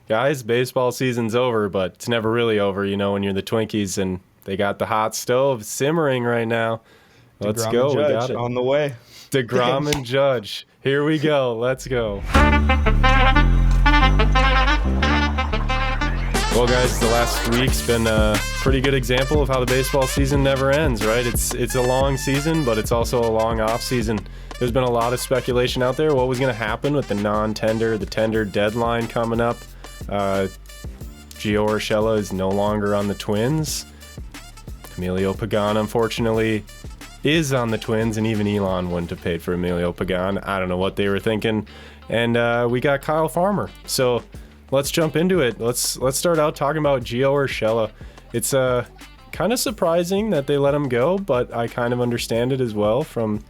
guys, baseball season's over, but it's never really over, when you're the Twinkies and they got the hot stove simmering right now. Let's DeGrom and go. We got Judge it. on the way. Damn. DeGrom and Judge. Here we go. Let's go. Well, guys, the last week's been a pretty good example of how the baseball season never ends, right? It's a long season, but it's also a long off season. There's been a lot of speculation out there. What was going to happen with the non-tender, the tender deadline coming up? Gio Urshella is no longer on the Twins. Emilio Pagan, unfortunately, is on the Twins, and even Elon wouldn't have paid for Emilio Pagan. I don't know what they were thinking. And we got Kyle Farmer. So let's jump into it. Let's start out talking about Gio Urshella. It's kind of surprising that they let him go, but I kind of understand it as well from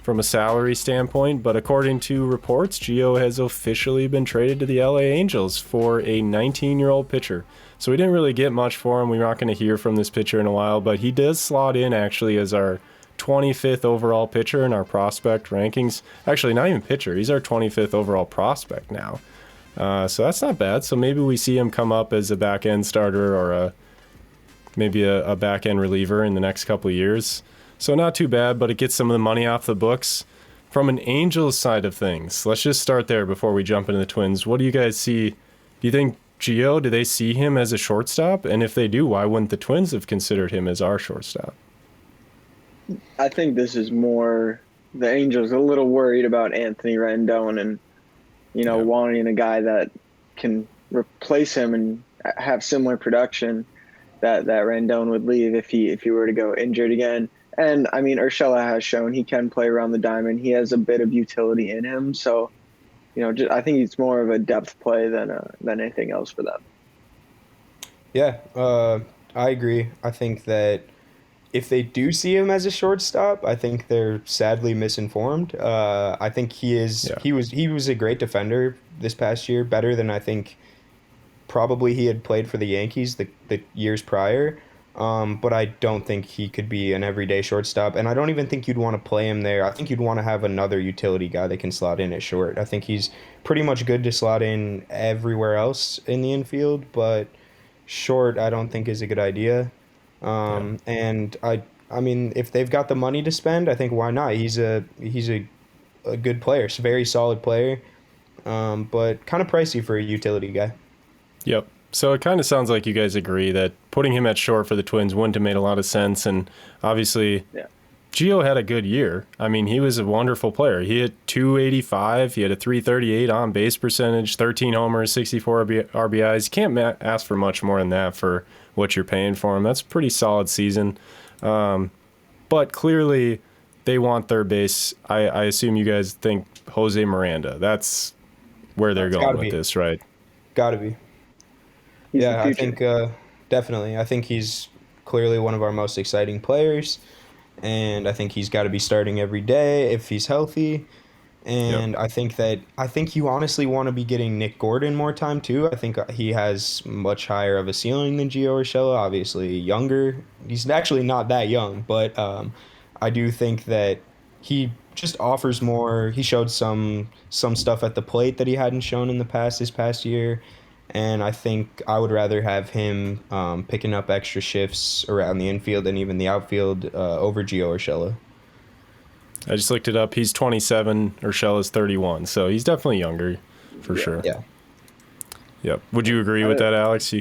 a salary standpoint. But according to reports, Gio has officially been traded to the LA Angels for a 19-year-old pitcher. So we didn't really get much for him. We're not going to hear from this pitcher in a while, but he does slot in actually as our 25th overall pitcher in our prospect rankings. Actually, not even pitcher. He's our 25th overall prospect now. So that's not bad. So maybe we see him come up as a back-end starter or maybe a back-end reliever in the next couple of years. So not too bad, but it gets some of the money off the books. From an Angels side of things, let's just start there before we jump into the Twins. What do you guys see? Do you think Gio, do they see him as a shortstop? And if they do, why wouldn't the Twins have considered him as our shortstop? I think this is more the Angels a little worried about Anthony Rendon and, wanting a guy that can replace him and have similar production that Rendon would leave if he were to go injured again. And, I mean, Urshela has shown he can play around the diamond. He has a bit of utility in him. So, I think it's more of a depth play than anything else for them. Yeah, I agree. I think that if they do see him as a shortstop, I think they're sadly misinformed. I think he was a great defender this past year, better than I think probably he had played for the Yankees the years prior. But I don't think he could be an everyday shortstop, and I don't even think you'd want to play him there. I think you'd want to have another utility guy that can slot in at short. I think he's pretty much good to slot in everywhere else in the infield, but short I don't think is a good idea. And I mean, if they've got the money to spend, I think why not? He's a good player, a very solid player, but kind of pricey for a utility guy. Yep. So it kind of sounds like you guys agree that putting him at short for the Twins wouldn't have made a lot of sense. And obviously, Gio had a good year. I mean, he was a wonderful player. He hit 285. He had a 338 on base percentage, 13 homers, 64 RBIs. You can't ask for much more than that for what you're paying for him. That's a pretty solid season. But clearly, they want third base. I assume you guys think Jose Miranda. That's where they're going with this, right? Gotta be. Yeah, I think definitely. I think he's clearly one of our most exciting players, and I think he's got to be starting every day if he's healthy. And I think you honestly want to be getting Nick Gordon more time too. I think he has much higher of a ceiling than Gio Urshela. Obviously younger. He's actually not that young, but I do think that he just offers more. He showed some stuff at the plate that he hadn't shown in this past year. And I think I would rather have him picking up extra shifts around the infield and even the outfield over Gio Urshela. I just looked it up. He's 27. Urshela's 31. So he's definitely younger for sure. Yeah. Yep. Would you agree with that, Alex?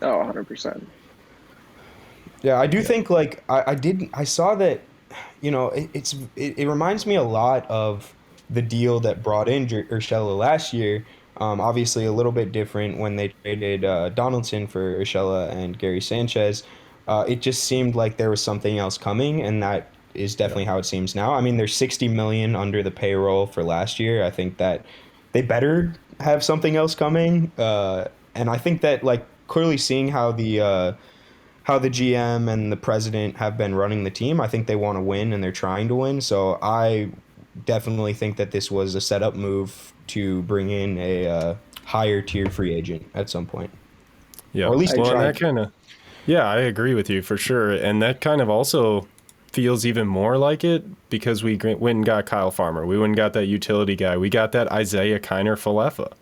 100%. Yeah, I do think I saw that, it reminds me a lot of the deal that brought in Urshela last year. Obviously a little bit different when they traded Donaldson for Urshela and Gary Sanchez. It just seemed like there was something else coming, and that is definitely how it seems now. I mean, there's $60 million under the payroll for last year. I think that they better have something else coming. And I think that clearly seeing how the GM and the president have been running the team, I think they want to win and they're trying to win. So I definitely think that this was a setup move to bring in a higher tier free agent at some point. Yeah, or at least I agree with you for sure. And that kind of also feels even more like it because we went and got Kyle Farmer. We went and got that utility guy. We got that Isaiah Kiner Falefa.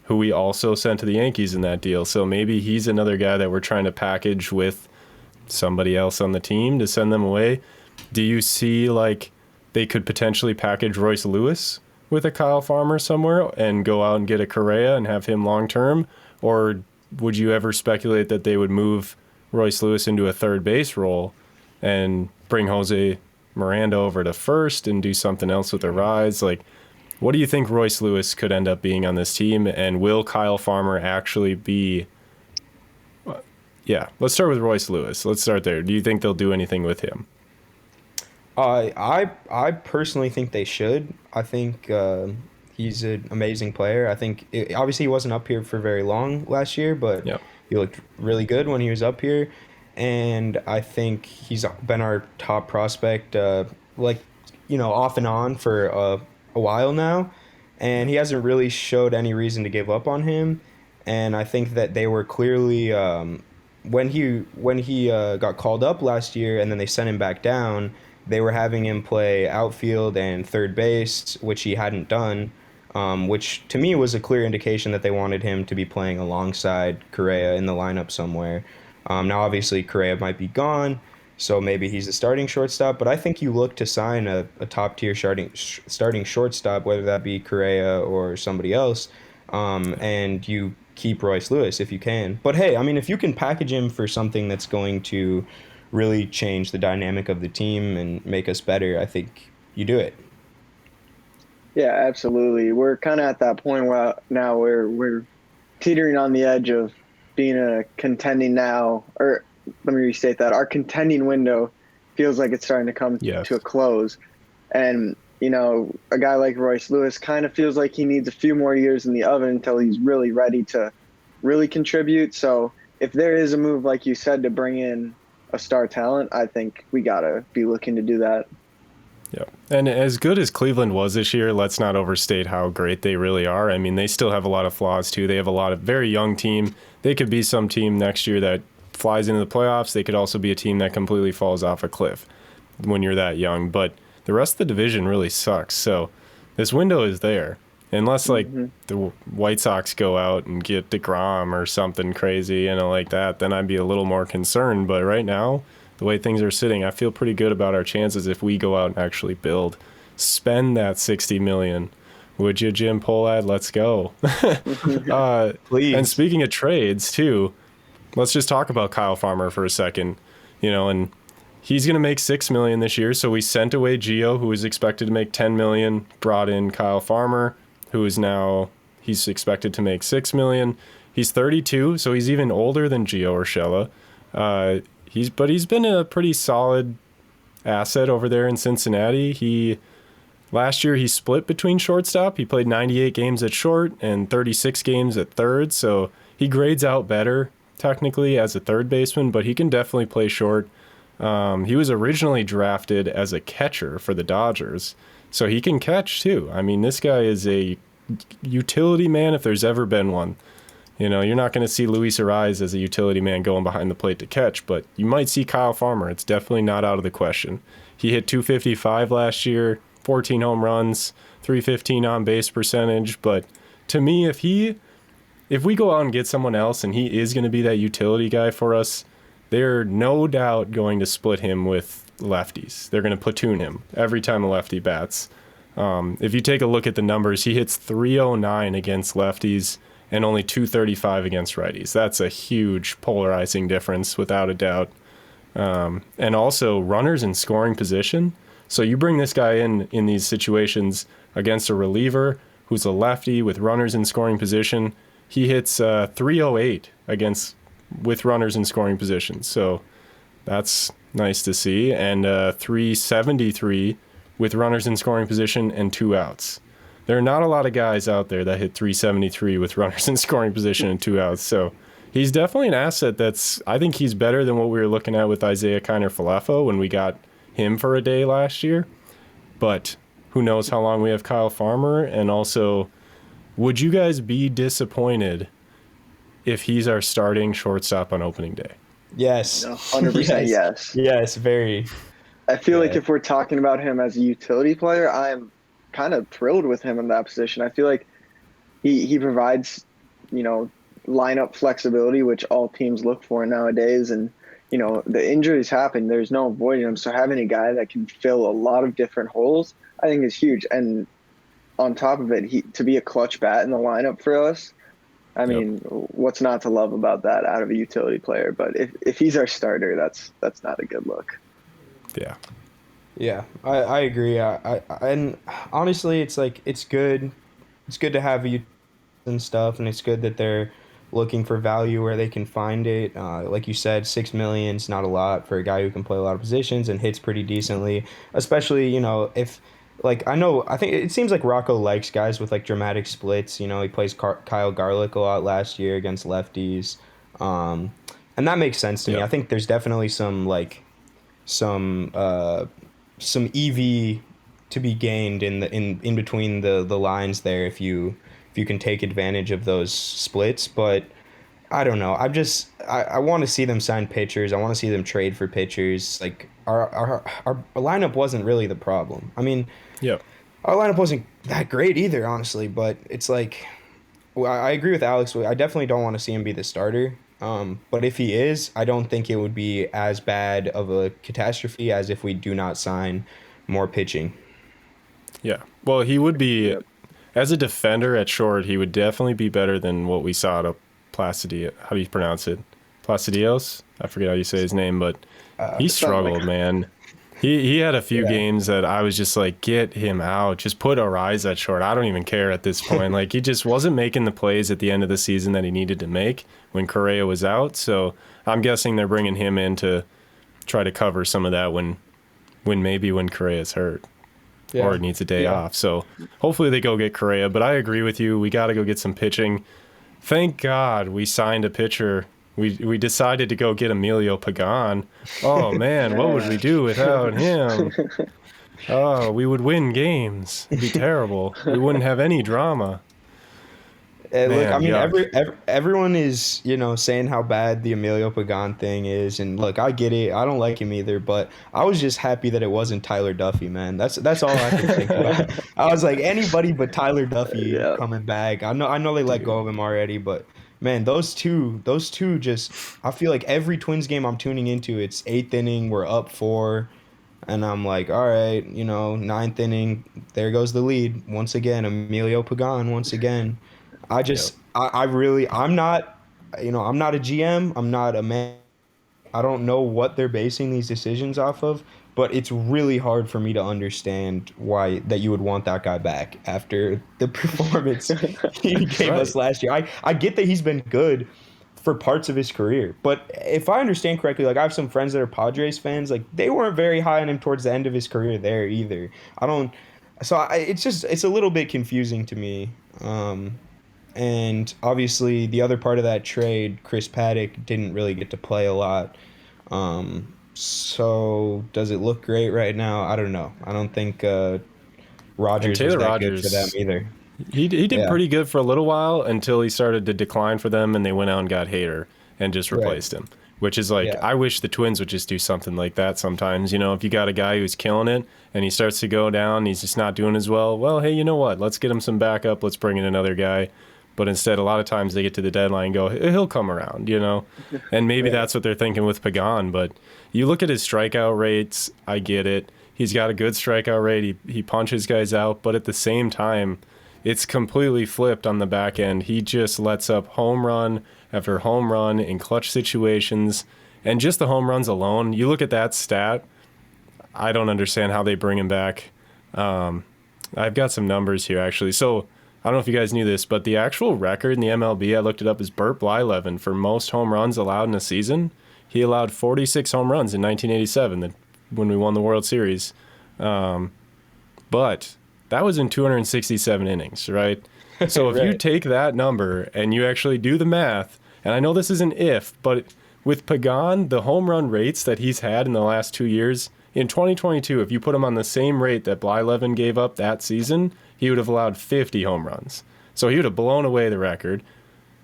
who we also sent to the Yankees in that deal. So maybe he's another guy that we're trying to package with somebody else on the team to send them away. Do you see like they could potentially package Royce Lewis with a Kyle Farmer somewhere and go out and get a Correa and have him long term? Or would you ever speculate that they would move Royce Lewis into a third base role and bring Jose Miranda over to first and do something else with the rise? Like, what do you think Royce Lewis could end up being on this team? And will Kyle Farmer actually be... Yeah, let's start with Royce Lewis. Let's start there. Do you think they'll do anything with him? I personally think they should. I think he's an amazing player. I think obviously he wasn't up here for very long last year, but Yep. he looked really good when he was up here. And I think he's been our top prospect, off and on for a while now. And he hasn't really showed any reason to give up on him. And I think that they were clearly, when he got called up last year and then they sent him back down, they were having him play outfield and third base, which he hadn't done, which to me was a clear indication that they wanted him to be playing alongside Correa in the lineup somewhere. Now, obviously, Correa might be gone, so maybe he's the starting shortstop, but I think you look to sign a top-tier starting shortstop, whether that be Correa or somebody else, and you keep Royce Lewis if you can. But hey, I mean, if you can package him for something that's going to really change the dynamic of the team and make us better, I think you do it. Yeah, absolutely. We're kind of at that point where now we're teetering on the edge of being a contending now, or let me restate that. Our contending window feels like it's starting to come to a close. And, a guy like Royce Lewis kind of feels like he needs a few more years in the oven until he's really ready to really contribute. So if there is a move, like you said, to bring in a star talent, I think we got to be looking to do that. Yeah. And as good as Cleveland was this year, let's not overstate how great they really are. I mean, they still have a lot of flaws too. They have a lot of very young team. They could be some team next year that flies into the playoffs. They could also be a team that completely falls off a cliff when you're that young. But the rest of the division really sucks. So this window is there. Unless the White Sox go out and get DeGrom or something crazy, like that, then I'd be a little more concerned. But right now, the way things are sitting, I feel pretty good about our chances if we go out and actually build. Spend that $60 million. Would you, Jim Pohlad? Let's go. Please. And speaking of trades, too, let's just talk about Kyle Farmer for a second. And he's going to make $6 million this year. So we sent away Gio, who was expected to make $10 million, brought in Kyle Farmer, who is now, he's expected to make $6 million. He's 32, so he's even older than Gio Urshella. He's been a pretty solid asset over there in Cincinnati. Last year he split between shortstop. He played 98 games at short and 36 games at third, so he grades out better technically as a third baseman, but he can definitely play short. He was originally drafted as a catcher for the Dodgers, so he can catch too. I mean, this guy is a utility man if there's ever been one. You're not going to see Luis Ariz as a utility man going behind the plate to catch, but you might see Kyle Farmer. It's definitely not out of the question. He hit .255 last year, 14 home runs, .315 on base percentage. But to me, if we go out and get someone else and he is going to be that utility guy for us, they're no doubt going to split him with lefties. They're going to platoon him every time a lefty bats. If you take a look at the numbers, he hits .309 against lefties and only .235 against righties. That's a huge polarizing difference, without a doubt. And also runners in scoring position. So you bring this guy in these situations against a reliever who's a lefty with runners in scoring position. He hits .308 with runners in scoring position. So that's nice to see. And .373 with runners in scoring position and 2 outs. There are not a lot of guys out there that hit .373 with runners in scoring position and 2 outs. So he's definitely an asset I think he's better than what we were looking at with Isaiah Kiner-Falefa when we got him for a day last year. But who knows how long we have Kyle Farmer. And also, would you guys be disappointed if he's our starting shortstop on opening day? Yes. 100% yes. Yes, very. I feel like if we're talking about him as a utility player, I'm kind of thrilled with him in that position. I feel like he provides lineup flexibility, which all teams look for nowadays. And, the injuries happen. There's no avoiding them. So having a guy that can fill a lot of different holes, I think is huge. And on top of it, to be a clutch bat in the lineup for us, I mean, what's not to love about that out of a utility player? But if he's our starter, that's not a good look. Yeah. Yeah, I agree. And honestly, it's like it's good to have you and stuff, and it's good that they're looking for value where they can find it. Like you said, $6 million is not a lot for a guy who can play a lot of positions and hits pretty decently. Especially, if I think it seems like Rocco likes guys with like dramatic splits. He plays Kyle Garlick a lot last year against lefties, and that makes sense to me. I think there's definitely some EV to be gained in between the lines there if you can take advantage of those splits. But I don't know. I want to see them sign pitchers. I want to see them trade for pitchers. Like our lineup wasn't really the problem. I mean, our lineup wasn't that great either, honestly. But it's like, I agree with Alex. I definitely don't want to see him be the starter. But if he is, I don't think it would be as bad of a catastrophe as if we do not sign more pitching. Yeah. Well, he would be, as a defender at short, he would definitely be better than what we saw at Placidio. How do you pronounce it? Placidios? I forget how you say his name, but he struggled, man. He had a few games that I was just like, get him out. Just put Ariz at short. I don't even care at this point. Like, he just wasn't making the plays at the end of the season that he needed to make when Correa was out. So I'm guessing they're bringing him in to try to cover some of that when Correa's hurt or needs a day off. So hopefully they go get Correa. But I agree with you. We got to go get some pitching. Thank God we signed a pitcher. We decided to go get Emilio Pagan. Oh, man, what would we do without him? Oh, we would win games. It'd be terrible. We wouldn't have any drama. Man, look, I mean, everyone is, saying how bad the Emilio Pagan thing is. And look, I get it. I don't like him either. But I was just happy that it wasn't Tyler Duffy, man. That's all I could think about. I was like, anybody but Tyler Duffy coming back. I know they let go of him already, but... Man, those two just, I feel like every Twins game I'm tuning into, it's 8th inning, we're up 4, and I'm like, all right, 9th inning, there goes the lead. Once again, Emilio Pagan, once again. I'm not a GM, I'm not a man. I don't know what they're basing these decisions off of, but it's really hard for me to understand why that you would want that guy back after the performance he gave us last year. I get that he's been good for parts of his career, but if I understand correctly, like I have some friends that are Padres fans, like they weren't very high on him towards the end of his career there either. It's a little bit confusing to me. And obviously the other part of that trade, Chris Paddock didn't really get to play a lot. So does it look great right now? I don't know. I don't think Rogers was that good for them either. He did pretty good for a little while until he started to decline for them, and they went out and got Hader and just replaced him. Which is like, I wish the Twins would just do something like that sometimes. If you got a guy who's killing it and he starts to go down, he's just not doing as well. Well, hey, you know what? Let's get him some backup. Let's bring in another guy. But instead, a lot of times they get to the deadline and go, he'll come around, And maybe that's what they're thinking with Pagan. But you look at his strikeout rates, I get it. He's got a good strikeout rate. He punches guys out. But at the same time, it's completely flipped on the back end. He just lets up home run after home run in clutch situations. And just the home runs alone, you look at that stat, I don't understand how they bring him back. I've got some numbers here, actually. So I don't know if you guys knew this, but the actual record in the MLB, I looked it up, is Burt Blyleven for most home runs allowed in a season. He allowed 46 home runs in 1987 when we won the World Series. But that was in 267 innings, right? So if you take that number and you actually do the math, and I know this is an if, but with Pagan, the home run rates that he's had in the last 2 years, in 2022, if you put him on the same rate that Blyleven gave up that season, he would have allowed 50 home runs. So he would have blown away the record.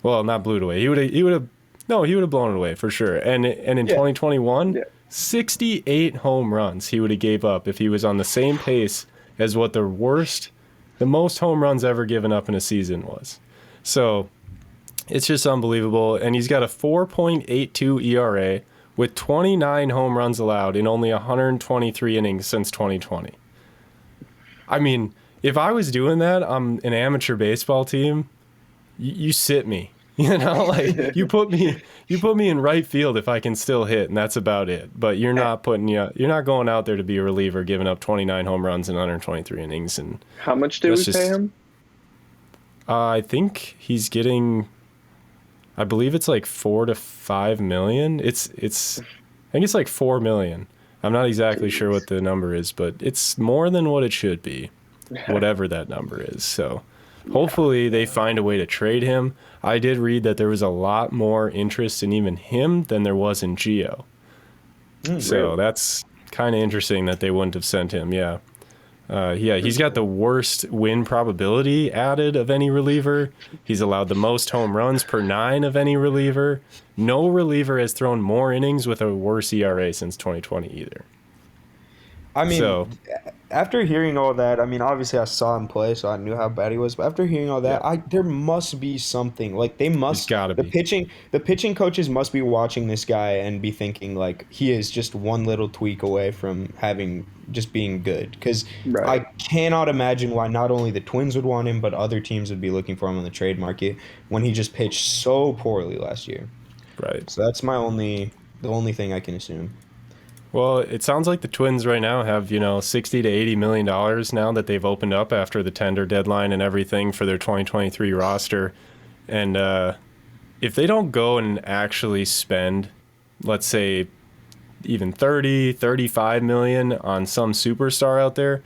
Well, not blew it away. He would have blown it away for sure. And in 2021, 68 home runs he would have gave up if he was on the same pace as what the most home runs ever given up in a season was. So It's just unbelievable. And he's got a 4.82 ERA with 29 home runs allowed in only 123 innings since 2020. I mean, if I was doing that on an amateur baseball team, you sit me. You know, like you put me in right field if I can still hit, and that's about it. But you're not going out there to be a reliever, giving up 29 home runs in 123 innings. And how much do we pay him? I think he's getting, I believe it's like $4 to $5 million. I think it's like $4 million. I'm not exactly sure what the number is, but it's more than what it should be, whatever that number is. So hopefully they find a way to trade him. I did read that there was a lot more interest in even him than there was in Gio. So that's kind of interesting that they wouldn't have sent him. Yeah. He's got the worst win probability added of any reliever. He's allowed the most home runs per 9 of any reliever. No reliever has thrown more innings with a worse ERA since 2020 either. I mean, after hearing all that, I mean, obviously I saw him play, so I knew how bad he was. But after hearing all that, there must be something. Like they must. Gotta be. The pitching coaches must be watching this guy and be thinking like he is just one little tweak away from just being good. Because I cannot imagine why not only the Twins would want him, but other teams would be looking for him on the trade market when he just pitched so poorly last year. Right. So that's the only thing I can assume. Well, it sounds like the Twins right now have, $60 to $80 million now that they've opened up after the tender deadline and everything for their 2023 roster. And if they don't go and actually spend, let's say, even 30, 35 million on some superstar out there,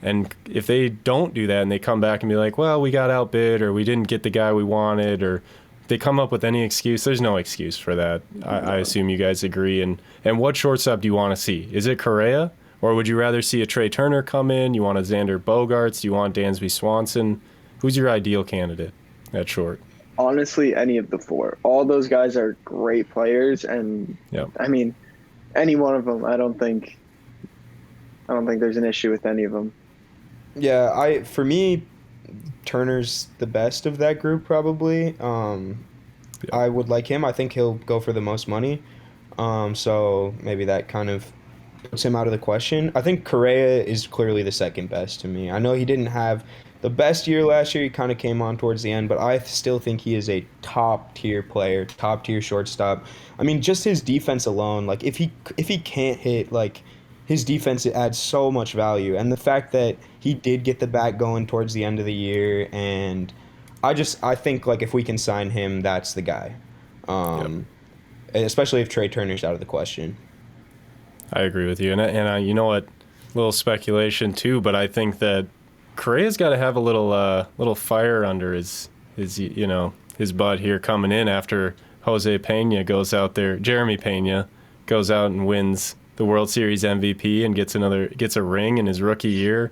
and if they don't do that and they come back and be like, well, we got outbid or we didn't get the guy we wanted, or they come up with any excuse, there's no excuse for that. I assume you guys agree. And what shortstop do you want to see? Is it Correa, or would you rather see a Trey Turner come in? You want a Xander Bogaerts? Do you want Dansby Swanson? Who's your ideal candidate at short? Honestly, any of the four. All those guys are great players, and I mean, any one of them. I don't think there's an issue with any of them. Yeah, for me, Turner's the best of that group probably. I would like him. I think he'll go for the most money. So maybe that kind of puts him out of the question. I think Correa is clearly the second best to me. I know he didn't have the best year last year. He kind of came on towards the end, but I still think he is a top-tier player, top-tier shortstop. I mean, just his defense alone, like if he can't hit, like his defense adds so much value. And the fact that he did get the bat going towards the end of the year, and I think like if we can sign him, that's the guy. Especially if Trey Turner's out of the question. I agree with you, and I, you know what, little speculation too, but I think that Correa's got to have a little fire under his butt here coming in after Jeremy Pena goes out and wins the World Series MVP and gets a ring in his rookie year.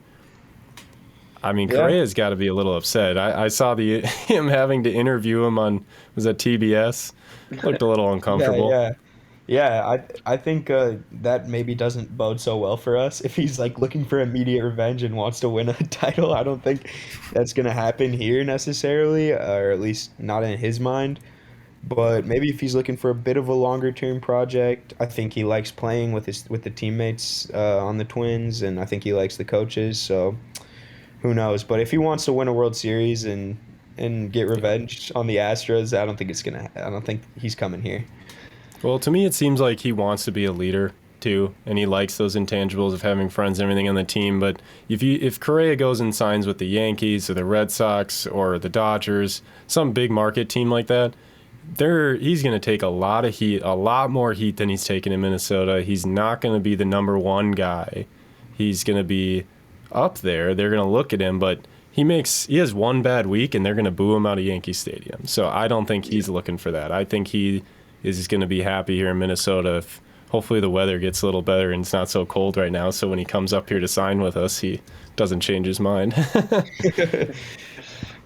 I mean, Correa's got to be a little upset. I saw him having to interview him on, was that TBS? Looked a little uncomfortable. Yeah. I think that maybe doesn't bode so well for us. If he's like looking for immediate revenge and wants to win a title, I don't think that's going to happen here necessarily, or at least not in his mind. But maybe if he's looking for a bit of a longer term project, I think he likes playing with the teammates on the Twins, and I think he likes the coaches. So who knows? But if he wants to win a World Series and get revenge on the Astros, I don't think he's coming here. Well, to me, it seems like he wants to be a leader too, and he likes those intangibles of having friends and everything on the team. But if Correa goes and signs with the Yankees or the Red Sox or the Dodgers, some big market team like that, he's going to take a lot of heat, a lot more heat than he's taken in Minnesota. He's not going to be the number one guy. He's going to be up there. They're going to look at him, but he has one bad week and they're going to boo him out of Yankee Stadium. So I don't think he's looking for that. I think he is going to be happy here in Minnesota. If hopefully the weather gets a little better and it's not so cold right now, so when he comes up here to sign with us, he doesn't change his mind.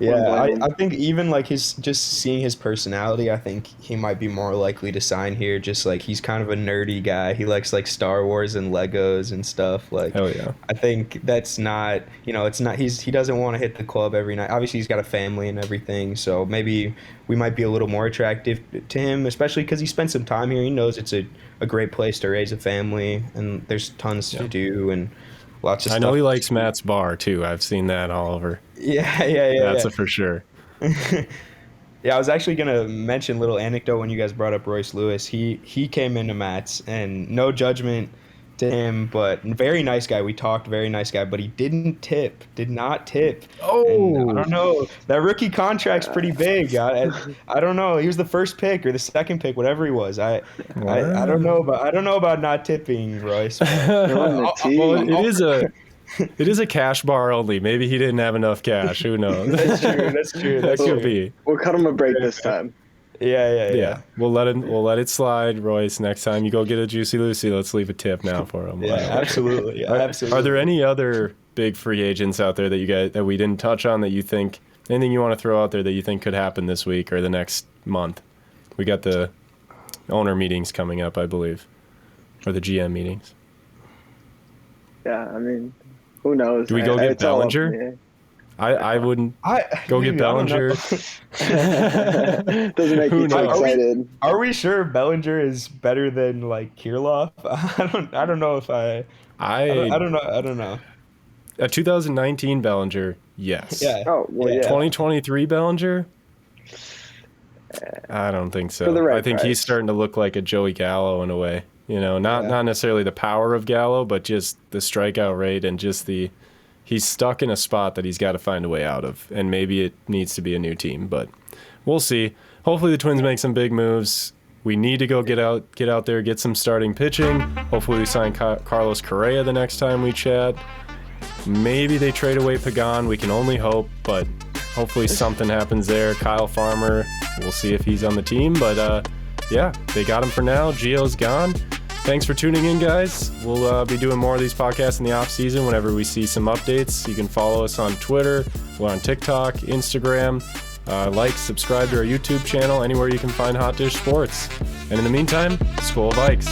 Yeah, I think even like just seeing his personality, I think he might be more likely to sign here. Just like he's kind of a nerdy guy. He likes like Star Wars and Legos and stuff. Like, hell yeah. I think that's not, it's not, he doesn't want to hit the club every night. Obviously, he's got a family and everything. So maybe we might be a little more attractive to him, especially because he spent some time here. He knows it's a great place to raise a family, and there's tons to do and lots of stuff. I know he likes Matt's bar too. I've seen that all over. Yeah. That's a for sure. Yeah, I was actually gonna mention a little anecdote when you guys brought up Royce Lewis. He came into Matt's, and no judgment to him, but very nice guy. We talked, very nice guy, but he did not tip. Oh, and I don't know. That rookie contract's pretty big. I don't know. He was the first pick or the second pick, whatever he was. I don't know about not tipping, Royce. It is a cash bar only. Maybe he didn't have enough cash. Who knows? That's true. That could be. We'll cut him a break this time. Yeah. We'll let it slide, Royce. Next time you go get a Juicy Lucy, let's leave a tip now for him. Yeah, absolutely. Are there any other big free agents out there that we didn't touch on that you think, anything you want to throw out there that you think could happen this week or the next month? We got the owner meetings coming up, I believe, or the GM meetings. Yeah, I mean, who knows? Do we go get Bellinger? I wouldn't go get Bellinger. Doesn't make me too excited. Are we sure Bellinger is better than like Kirilloff? I don't know if I don't know. A 2019 Bellinger, yes. Yeah. Oh, well, yeah. 2023 Bellinger? I don't think so. For the right I think price. he's starting to look like a Joey Gallo in a way. Not necessarily the power of Gallo, but just the strikeout rate and just he's stuck in a spot that he's got to find a way out of, and maybe it needs to be a new team, but we'll see. Hopefully the Twins make some big moves. We need to go get out there, get some starting pitching. Hopefully we sign Carlos Correa the next time we chat. Maybe they trade away Pagan. We can only hope, but hopefully something happens there. Kyle Farmer, we'll see if he's on the team, but yeah, they got him for now. Gio's gone. Thanks for tuning in, guys. We'll be doing more of these podcasts in the off season whenever we see some updates. You can follow us on Twitter. We're on TikTok, Instagram. Subscribe to our YouTube channel, anywhere you can find Hot Dish Sports. And in the meantime, Skol Vikes.